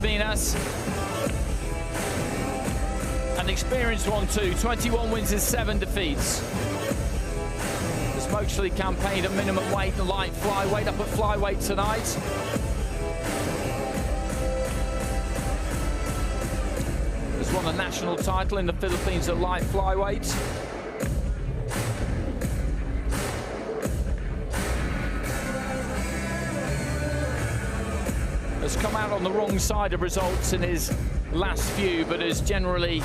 ESPINAS, an experienced one too, 21 wins and 7 defeats. The Smokesley campaign at minimum weight and light flyweight, up at flyweight tonight. Has won a national title in the Philippines at light flyweight. Has come out on the wrong side of results in his last few, but has generally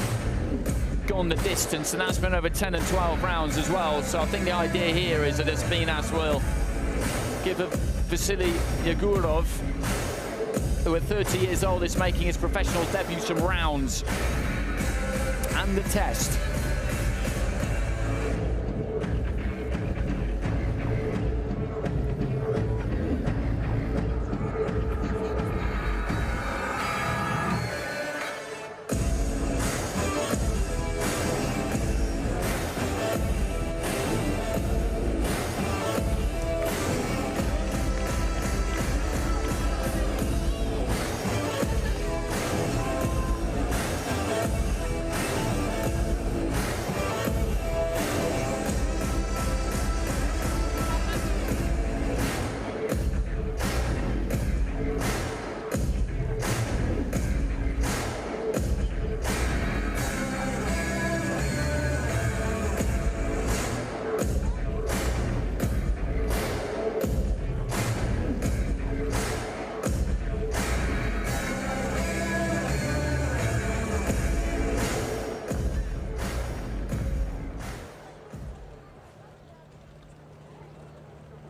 gone the distance, and that's been over 10 and 12 rounds as well. So I think the idea here is that ESPINAS will give Vasily EGOROV, who at 30 years old is making his professional debut, some rounds and the test.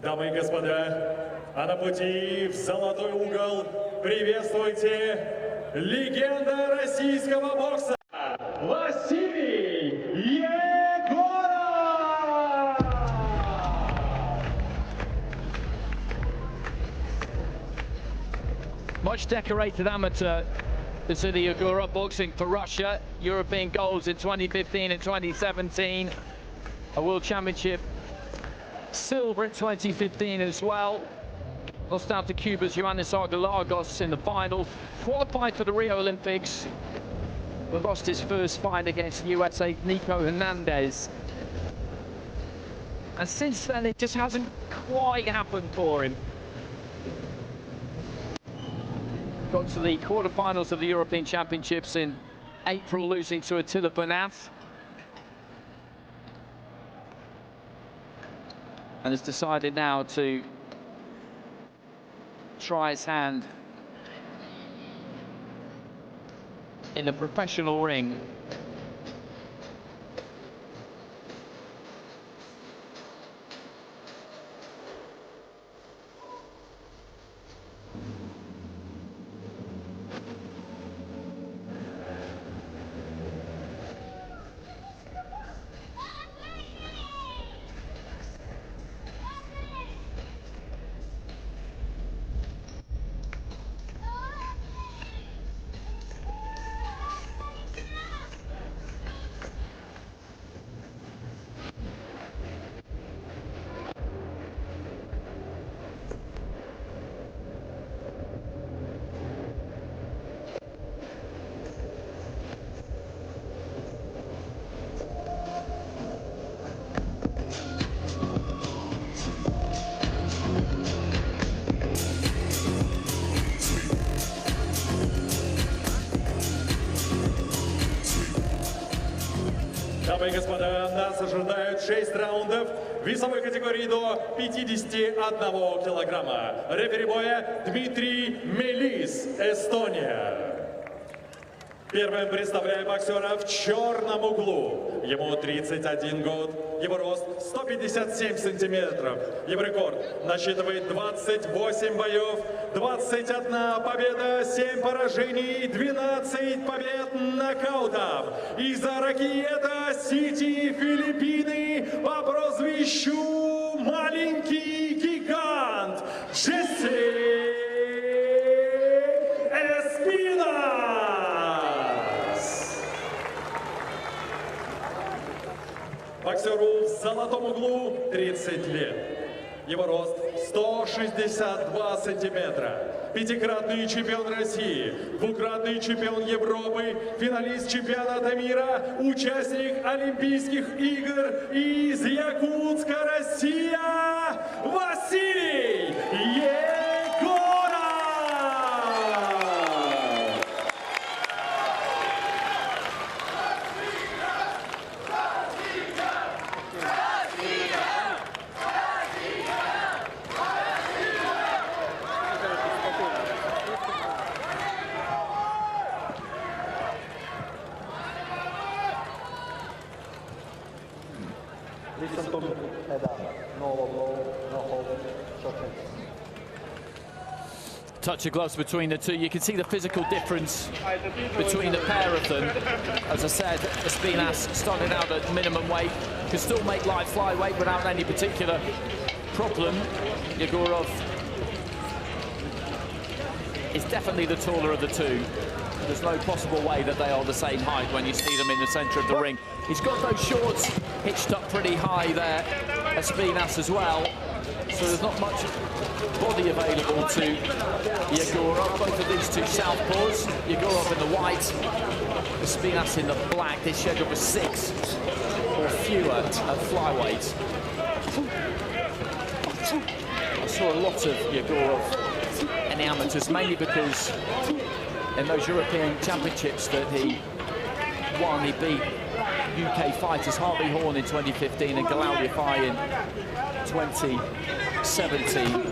Дамы и господа, а на пути в золотой угол приветствуйте легенда российского бокса Василий Егоров! Much decorated amateur, Vasily Egorov, boxing for Russia, European golds in 2015 and 2017, a World Championship silver in 2015 as well. Lost out to Cuba's Joannis Argalagos in the final. Qualified for the Rio Olympics, but lost his first fight against USA Nico Hernandez. And since then, it just hasn't quite happened for him. Got to the quarterfinals of the European Championships in April, losing to Attila Bernat. And has decided now to try his hand in a professional ring. Дамы и господа, нас ожидают 6 раундов в весовой категории до 51 килограмма. Рефери боя Дмитрий Мелис, Эстония. Первым представляем боксера в черном углу. Ему 31 год, его рост 157 сантиметров. Его рекорд насчитывает 28 боев, 21 победа, 7 поражений, 12 побед нокаутом. Из-за Ракета-Сити, Филиппины, по прозвищу Маленький Гигант Джесси Эспинас. Боксеру в золотом углу 30 лет. Его рост 162 сантиметра. пятикратный чемпион России, двукратный чемпион Европы, финалист чемпионата мира, участник Олимпийских игр из Якутска, Россия, Василий Егоров! Listen to me, head up. No low, no hold, short hands. Touch of gloves between the two. You can see the physical difference between the pair of them. As I said, ESPINAS started out at minimum weight, can still make light flyweight without any particular problem. Yegorov is definitely the taller of the two. There's no possible way that they are the same height when you see them in the centre of the ring. He's got those shorts hitched up pretty high there, ESPINAS as well. So there's not much body available to Yegorov. Both of these two southpaws. Yegorov in the white, ESPINAS in the black. They're scheduled for 6 or fewer at flyweight. I saw a lot of Yegorov in the amateurs, mainly because in those European Championships that he won, he beat UK fighters Harvey Horn in 2015 and Galal Yafai in 2017.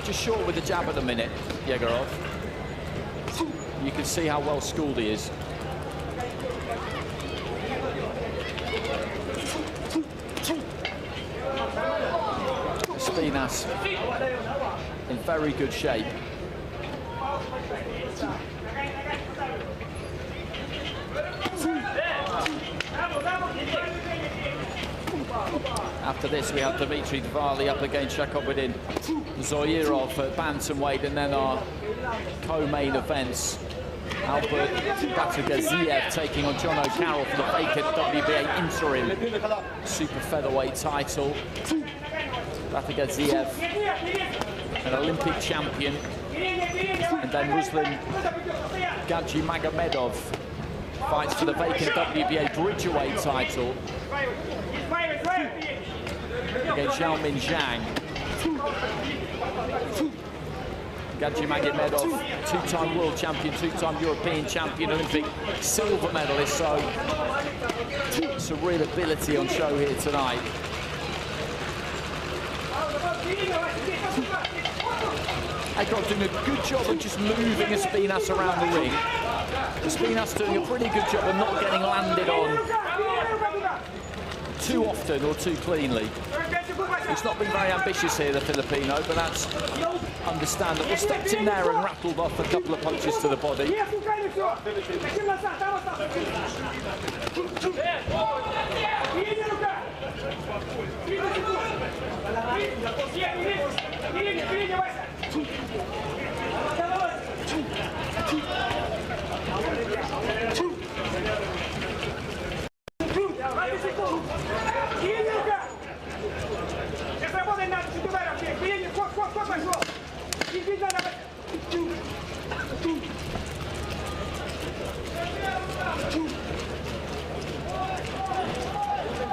Just short with the jab at the minute, Yegorov. You can see how well schooled he is. ESPINAS in very good shape. After this, we have Dmitry Dvalny up against Shakobudin Zoirov at bantamweight, and then our co-main events. Albert Batagaziev taking on John O'Carroll for the vacant WBA interim super featherweight title. Batagaziev, an Olympic champion, and then Ruslan Gadjimagomedov fights for the vacant WBA bridgerweight title against Xiaomin Zhang. Gadjimagomedov, two-time world champion, two-time European champion, Olympic silver medalist, so it's a real ability on show here tonight. Egorov doing a good job of just moving ESPINAS around the ring. ESPINAS doing a pretty good job of not getting landed on too often or too cleanly. He's not been very ambitious here, the Filipino, but that's understandable. Stepped in there and rattled off a couple of punches to the body.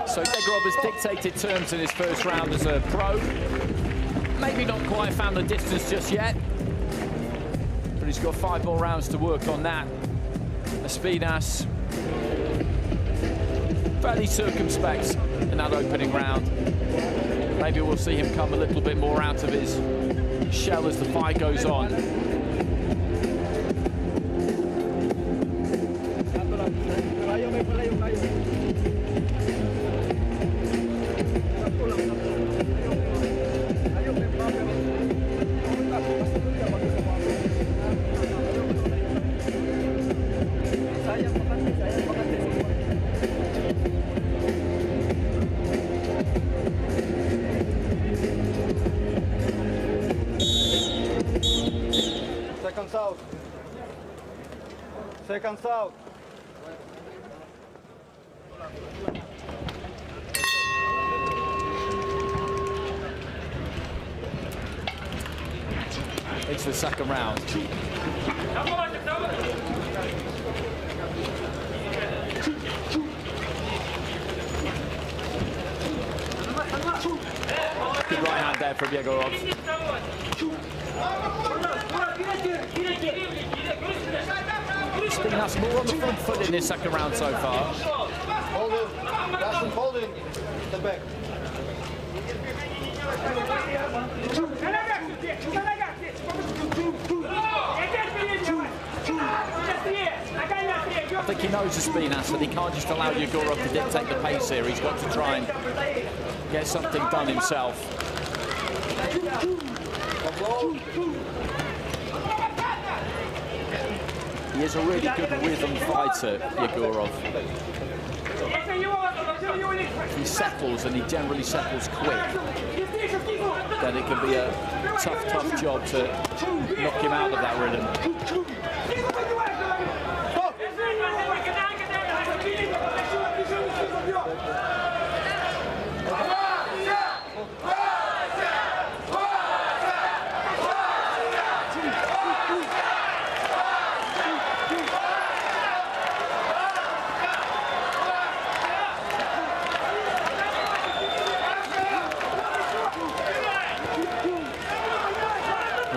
So Egorov has dictated terms in his first round as a pro. Maybe not quite found the distance just yet, but he's got 5 more rounds to work on that. ESPINAS fairly circumspect in that opening round. Maybe we'll see him come a little bit more out of his shell as the fight goes on. seconds out. Into the second round. Good right hand there from Yegorov. Spinas more on the front foot in this second round so far. Hold in. Russian, hold in. Step back. I think he knows the Spinas that he can't just allow Yegorov to dictate the pace here. He's got to try and get something done himself. He is a really good rhythm fighter, Yegorov. He settles, and he generally settles quick. Then it can be a tough job to knock him out of that rhythm.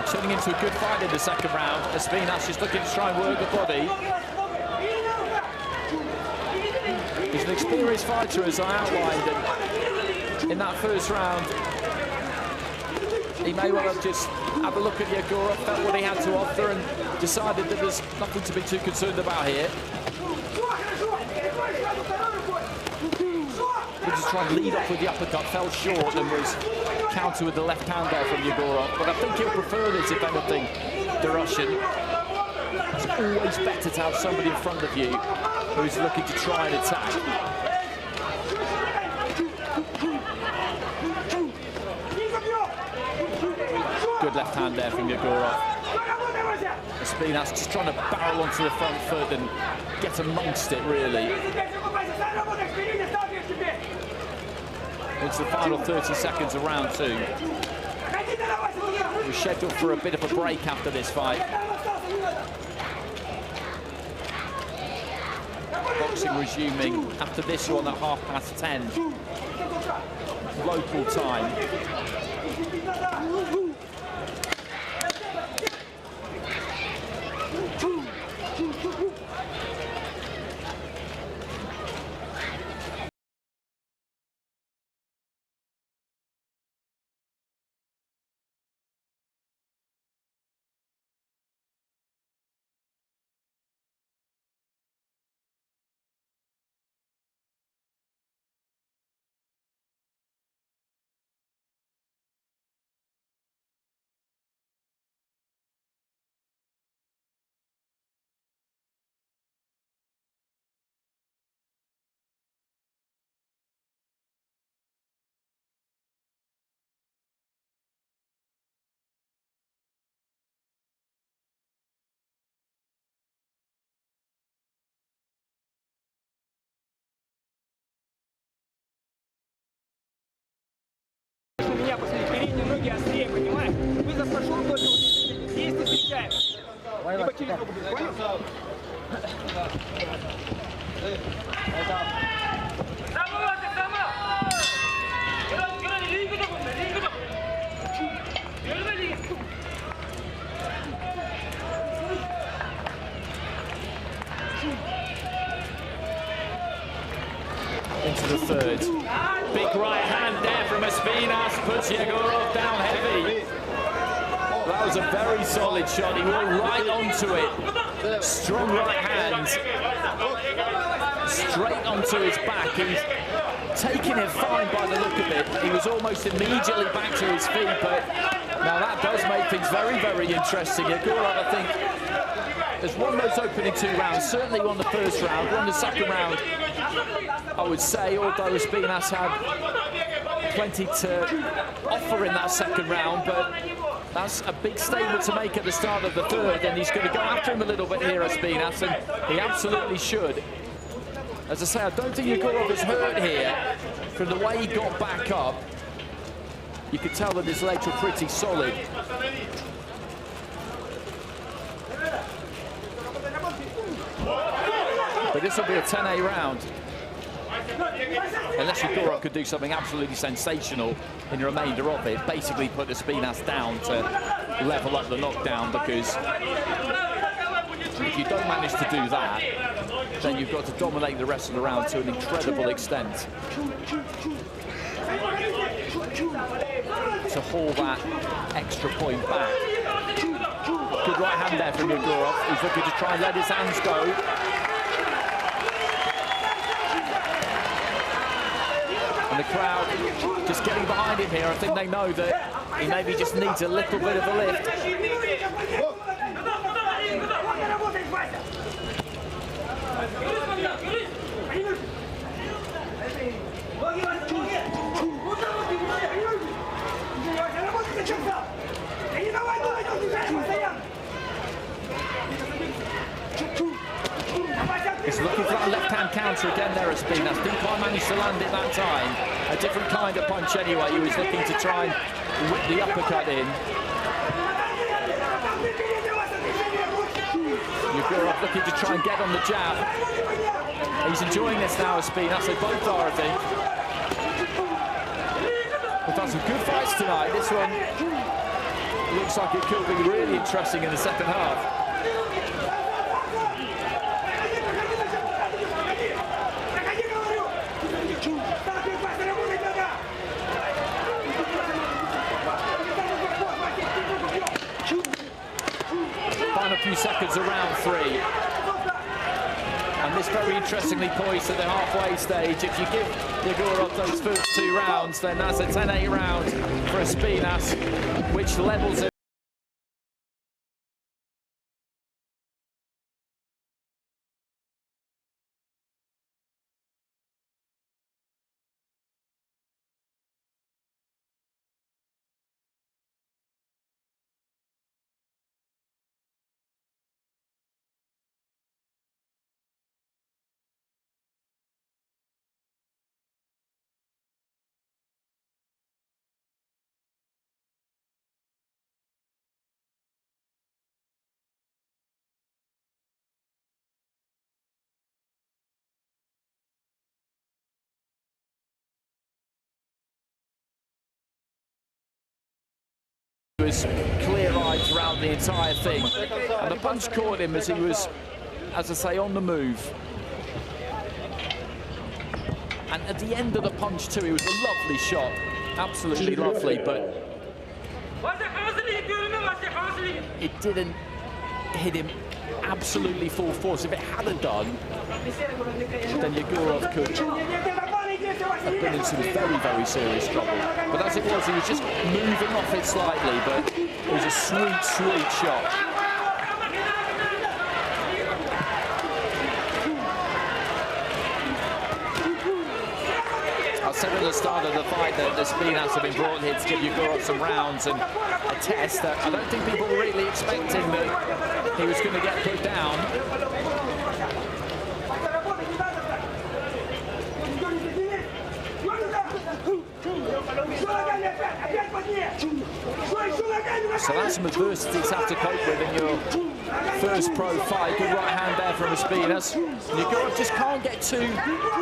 Turning into a good fight in the second round. ESPINAS is looking to try and work the body. He's an experienced fighter, as I outlined, and in that first round, he may well have just had a look at Yegorov, felt what he had to offer, and decided that there's nothing to be too concerned about here. He just tried to lead off with the uppercut, fell short, and was counter with the left hand there from Yegorov. But I think he'll prefer this, if anything, the Russian. It's always better to have somebody in front of you who's looking to try and attack. Good left hand there from Yegorov. ESPINAS just trying to barrel onto the front foot and get amongst it, really. It's the final 30 seconds of round two. We're scheduled for a bit of a break after this fight. Boxing resuming after this one at 10:30 local time. Меня посмотри, передние ноги острее, понимаешь? Вызов прошел, только здесь ты встречаешь. Либо через ногу бежишь, понял? Into the third. Big right hand there from ESPINAS, puts Yegorov down heavy. That was a very solid shot. He went right onto it. Strong right hand. Straight onto his back. He's taking it fine by the look of it. He was almost immediately back to his feet, but now that does make things very, very interesting. Yegorov, I think, has won those opening two rounds. Certainly won the first round, won the second round, I would say, although ESPINAS had plenty to offer in that second round, but That's a big statement to make at the start of the third, and he's going to go after him a little bit here, ESPINAS, and he absolutely should. As I say, I don't think Egorov is hurt here. From the way he got back up, you could tell that his legs were pretty solid. But this will be a 10A round. Unless Egorov could do something absolutely sensational in the remainder of it, basically put ESPINAS down to level up the knockdown, because if you don't manage to do that, then you've got to dominate the rest of the round to an incredible extent to haul that extra point back. Good right hand there from Egorov. He's looking to try and let his hands go. And the crowd just getting behind him here. I think they know that he maybe just needs a little bit of a lift. He's looking for that left-hand counter again there, ESPINAS. Didn't quite manage to land it that time. A different kind of punch anyway. He was looking to try and whip the uppercut in. Egorov looking to try and get on the jab. He's enjoying this now, ESPINAS. They both are, I think. We've had some good fights tonight. This one looks like it could be really interesting in the second half. Final few seconds of round 3. And this very interestingly poised at the halfway stage. If you give Egorov those first 2 rounds, then that's a 10-8 round for ESPINAS, which levels it. He was clear-eyed throughout the entire thing, and the punch caught him as he was, as I say, on the move. And at the end of the punch too, it was a lovely shot, absolutely lovely, but it didn't hit him absolutely full force. If it hadn't done, then Egorov could have been in some very, very serious trouble. But as it was, he was just moving off it slightly, but it was a sweet, sweet shot. I said at the start of the fight that ESPINAS have been brought here to give Egorov some rounds and a test. I don't think people were really expecting that he was going to get put down. So that's some adversity to have to cope with in your first pro fight. Good right hand there from ESPINAS. Egorov just can't get too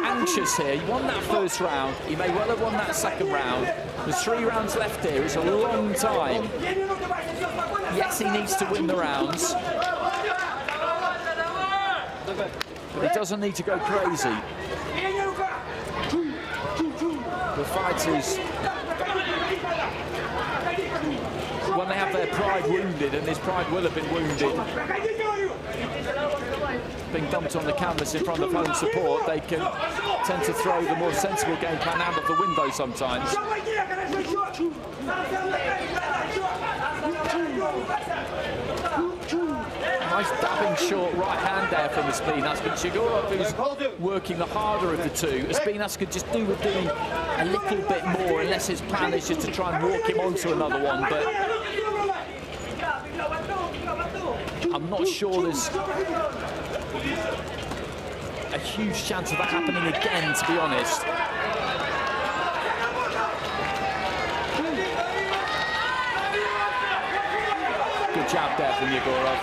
anxious here. He won that first round. He may well have won that second round. There's 3 rounds left here. It's a long time. Yes, he needs to win the rounds, but he doesn't need to go crazy. The fighters, when they have their pride wounded, and his pride will have been wounded, being dumped on the canvas in front of home support, they can tend to throw the more sensible game plan out of the window sometimes. Nice dabbing short right hand there from ESPINAS, but Egorov, who's working the harder of the two. ESPINAS could just do with doing a little bit more, unless his plan is just to try and walk him onto another one, but I'm not sure there's a huge chance of that happening again, to be honest. Good jab there from Egorov.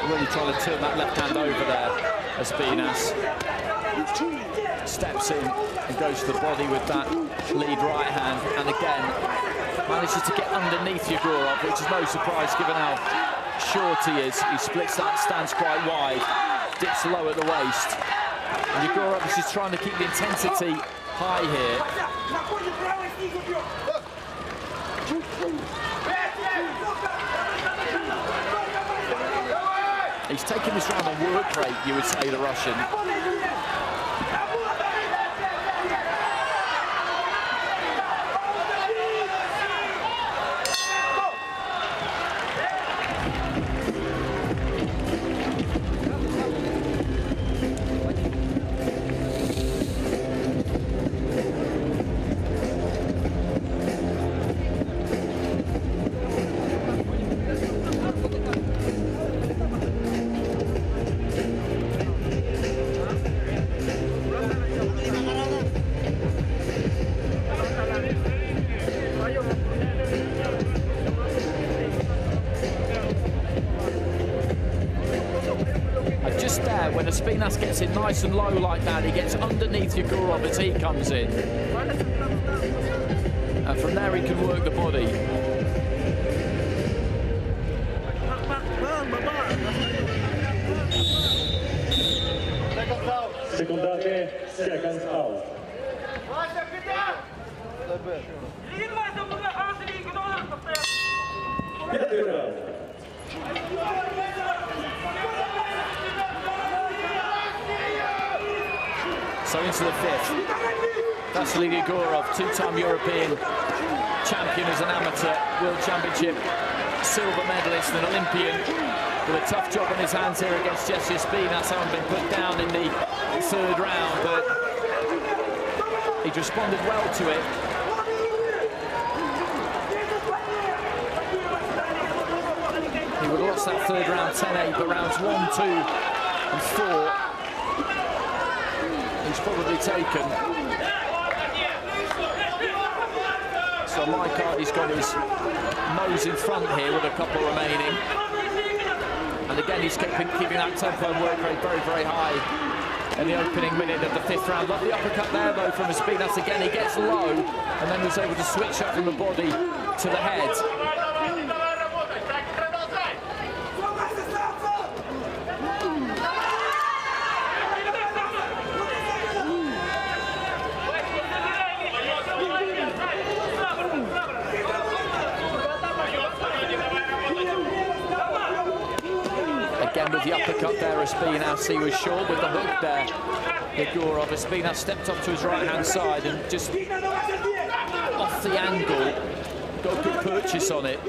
Really trying to turn that left hand over there, ESPINAS. Steps in and goes to the body with that lead right hand, and again manages to get underneath Egorov, which is no surprise given how short he is. He splits that stance quite wide, dips low at the waist. And Egorov is just trying to keep the intensity high here. He's taking this round on work rate, you would say, the Russian. When ESPINAS gets it nice and low like that, he gets underneath Egorov as he comes in. And from there he can work the body. Sekundárny second out. Пятый раунд. So into the fifth. Vasily Egorov, two-time European champion as an amateur, World Championship silver medalist and Olympian, with a tough job on his hands here against ESPINAS, having been put down in the third round, but he's responded well to it. He would have lost that third round 10-8, but rounds 1, 2 and 4 he's probably taken. So on my card, he's got his nose in front here with a couple remaining. And again, he's keeping that tempo and work rate very, very high in the opening minute of the fifth round. Lovely uppercut there, though, from ESPINAS. Again, he gets low and then was able to switch up from the body to the head. Again with the uppercut there, ESPINAS, he was short with the hook there. Egorov, ESPINAS stepped up to his right-hand side and just off the angle, got a good purchase on it.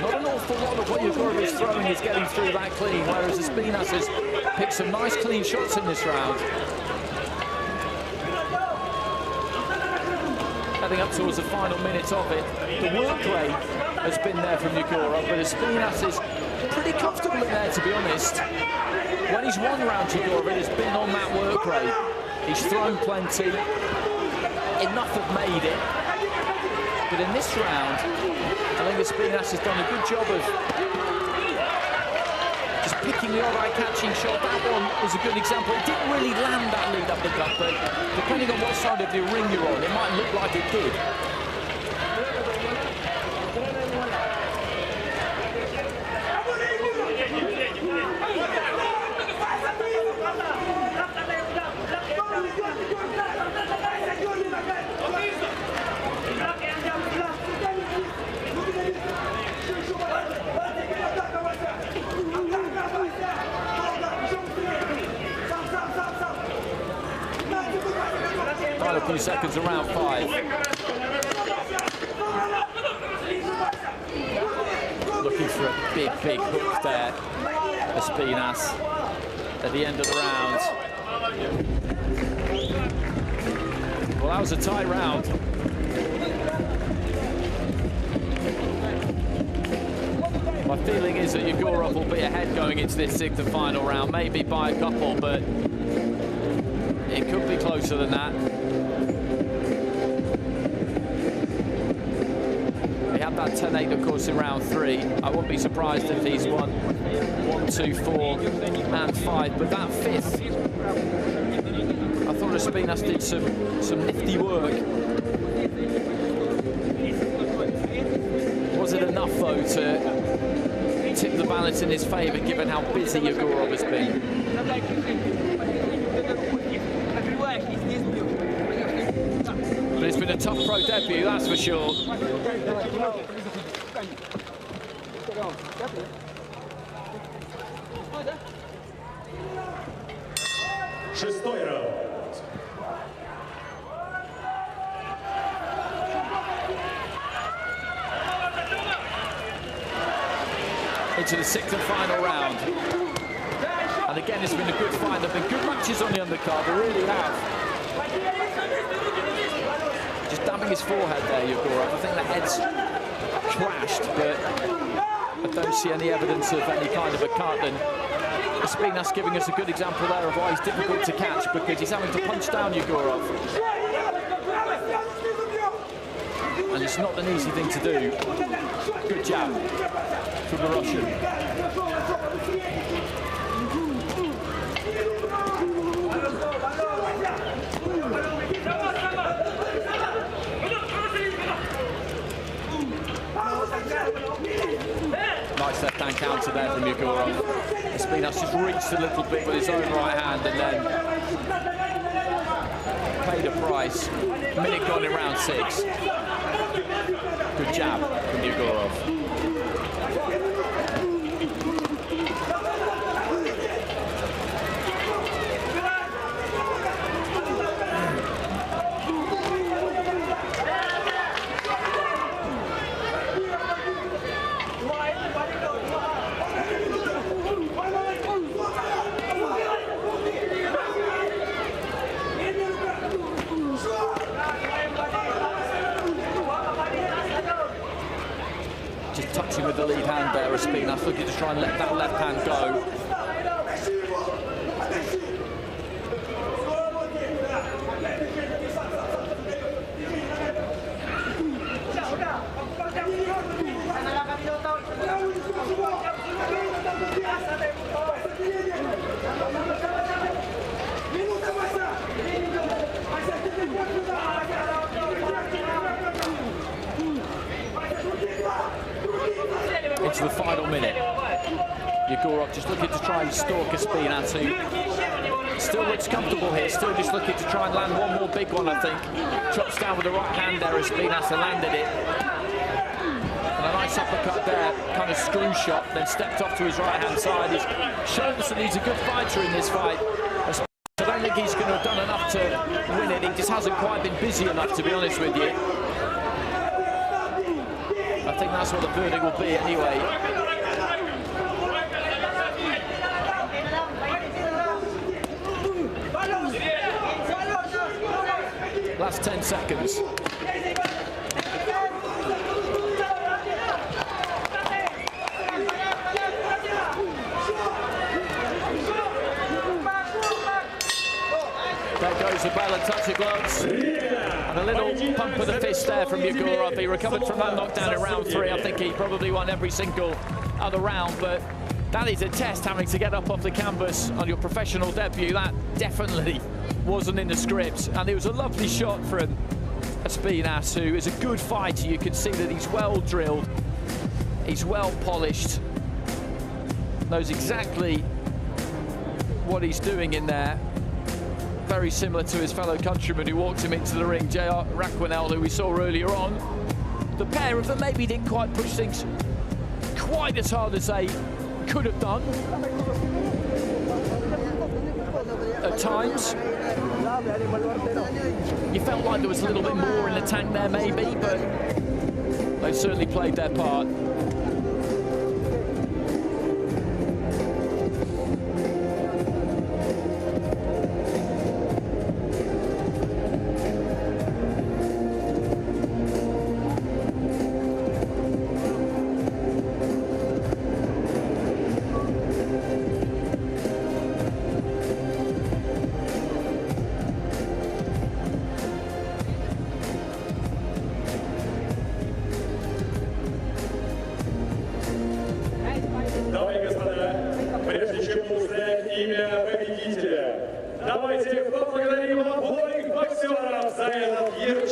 Not an awful lot of what Egorov is throwing is getting through that clean, whereas ESPINAS has picked some nice clean shots in this round. Heading up towards the final minute of it. The work rate has been there from Egorov, but ESPINAS is pretty comfortable in there, to be honest. When he's won round Egorov, it has been on that work rate. He's thrown plenty, enough have made it. But in this round, I think ESPINAS has done a good job of just picking the odd eye-catching shot. That one was a good example. It didn't really land that lead uppercut, but depending on what side of the ring you're on, it might look like it did. Final few seconds of round 5. big hook there, ESPINAS, at the end of the round. Well, that was a tight round. My feeling is that Egorov will be ahead going into this sixth and final round, maybe by a couple, but it could be closer than that. He had that 10-8, of course, in round 3. I wouldn't be surprised if he's won 1, 2, 4, and 5, but that 5th, I thought ESPINAS did some nifty work. Was it enough, though, to tip the balance in his favour, given how busy Egorov has been? But it's been a tough pro debut, that's for sure. Шестой раунд. Into the sixth and final round. And again, it's been a good fight. There have been good matches on the undercard, they really have. Just dabbing his forehead there, Egorov. I think the head's clashed, but I don't see any evidence of any kind of a cut. And ESPINAS giving us a good example there of why he's difficult to catch, because he's having to punch down Egorov. And it's not an easy thing to do. Good jab from the Russian. Nice left-hand counter there from Egorov. ESPINAS just reached a little bit with his own right hand and then paid a price. A minute gone in round 6. Good jab from Egorov. Just touching with the lead hand there, ESPINAS looking to try and let that left hand go. Into the final minute. Egorov just looking to try and stalk ESPINAS, who still looks comfortable here, still just looking to try and land one more big one, I think. Chops down with the right hand there, ESPINAS, and landed it. And a nice uppercut there, kind of screw shot, then stepped off to his right-hand side. He's shown us that he's a good fighter in this fight. I don't think he's going to have done enough to win it. He just hasn't quite been busy enough, to be honest with you. I think that's what the verdict will be anyway. Last 10 seconds. There goes the bell and touch of gloves. And a little pump of the fist there from Egorov. He recovered from that knockdown in round 3. I think he probably won every single other round, but that is a test, having to get up off the canvas on your professional debut. That definitely wasn't in the script. And it was a lovely shot from ESPINAS, who is a good fighter. You can see that he's well drilled, he's well polished, knows exactly what he's doing in there. Very similar to his fellow countryman who walked him into the ring, J.R. Raquinel, who we saw earlier on. The pair of them maybe didn't quite push things quite as hard as they could have done at times. You felt like there was a little bit more in the tank there maybe, but they certainly played their part.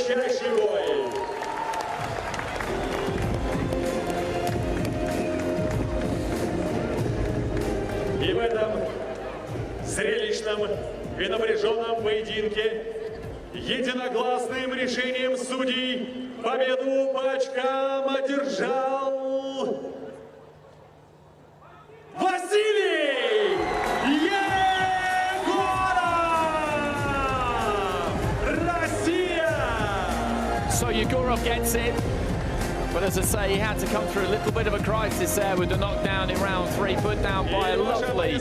решающий бой. И в этом зрелищном и напряженном поединке единогласным решением судей победу по очкам одержал Василий Егоров! Россия! So Egorov gets it. But as I say, he had to come through a little bit of a crisis there with the knockdown in round 3, put down by a lovely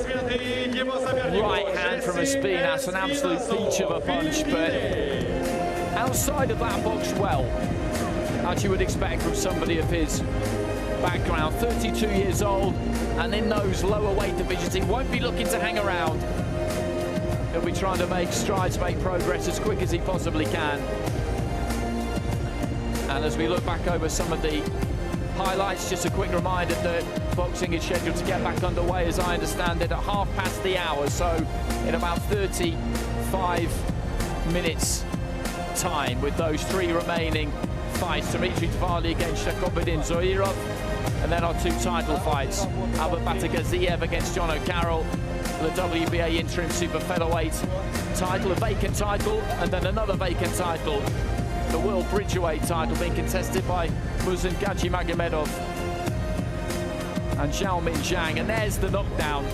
right hand from ESPINAS, an absolute peach of a punch, but outside of that box well, as you would expect from somebody of his background, 32 years old, and in those lower weight divisions, he won't be looking to hang around. He'll be trying to make strides, make progress as quick as he possibly can. And as we look back over some of the highlights, just a quick reminder that boxing is scheduled to get back underway, as I understand it, at 1/2 the hour, so in about 35 minutes time, with those 3 remaining fights. Dmitry Tvarly against Serpukhov Zoirov, and then our 2 title fights. Albert Batagaziev against John O'Carroll, the WBA interim super featherweight title, a vacant title, and then another vacant title, the World Bridgerweight title, being contested by Musin Gadzhimagomedov and Xiaomin Zhang. And there's the knockdown.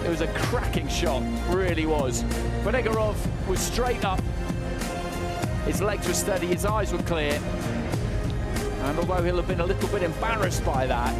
It was a cracking shot, really was. But Egorov was straight up, his legs were steady, his eyes were clear. And although he'll have been a little bit embarrassed by that,